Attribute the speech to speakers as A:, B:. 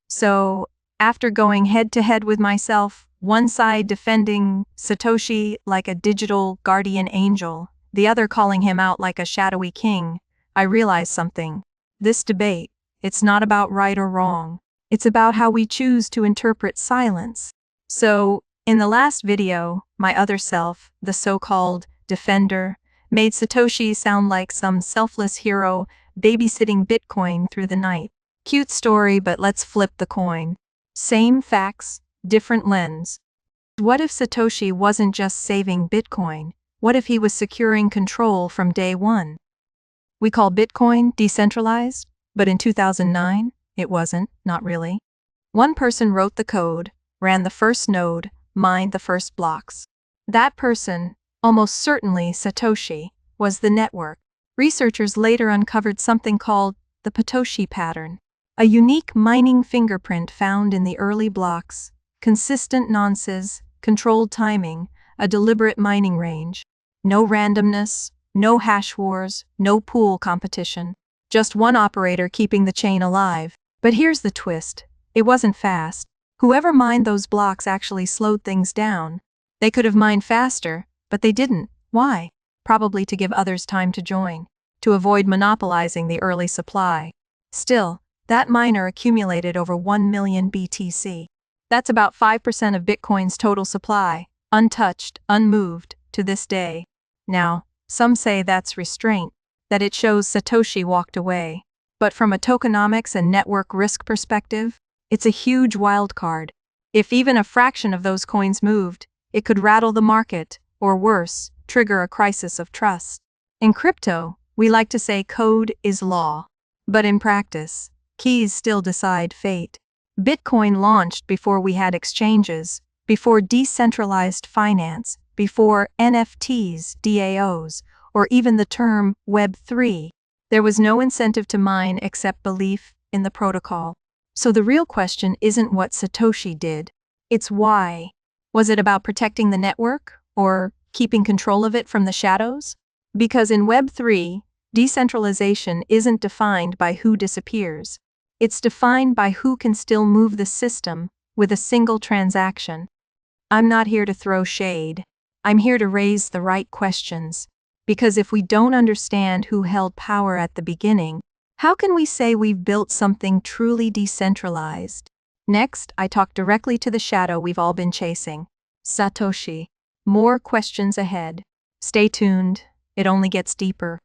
A: So, after going head to head with myself, one side defending Satoshi like a digital guardian angel, the other calling him out like a shadowy king, I realized something. This debate, it's not about right or wrong. It's about how we choose to interpret silence. So, in the last video, my other self, the so-called defender, made Satoshi sound like some selfless hero babysitting Bitcoin through the night. Cute story, but let's flip the coin. Same facts, different lens. What if Satoshi wasn't just saving Bitcoin? What if he was securing control from day one? We call Bitcoin decentralized, but in 2009, it wasn't, not really. One person wrote the code, ran the first node, mined the first blocks. That person, almost certainly Satoshi, was the network. Researchers later uncovered something called the Satoshi pattern, a unique mining fingerprint found in the early blocks, consistent nonces, controlled timing, a deliberate mining range. No randomness, no hash wars, no pool competition. Just one operator keeping the chain alive. But here's the twist. It wasn't fast. Whoever mined those blocks actually slowed things down. They could have mined faster, but they didn't. Why? Probably to give others time to join, to avoid monopolizing the early supply. Still, that miner accumulated over 1 million BTC. That's about 5% of Bitcoin's total supply, untouched, unmoved, to this day. Now, some say that's restraint, that it shows Satoshi walked away. But from a tokenomics and network risk perspective, it's a huge wild card. If even a fraction of those coins moved, it could rattle the market, or worse, trigger a crisis of trust. In crypto, we like to say code is law. But in practice, keys still decide fate. Bitcoin launched before we had exchanges, before decentralized finance, before NFTs, DAOs, or even the term Web3. There was no incentive to mine except belief in the protocol. So the real question isn't what Satoshi did, it's why. Was it about protecting the network, or keeping control of it from the shadows? Because in Web3, decentralization isn't defined by who disappears. It's defined by who can still move the system with a single transaction. I'm not here to throw shade. I'm here to raise the right questions. Because if we don't understand who held power at the beginning, how can we say we've built something truly decentralized? Next, I talk directly to the shadow we've all been chasing, Satoshi. More questions ahead. Stay tuned, it only gets deeper.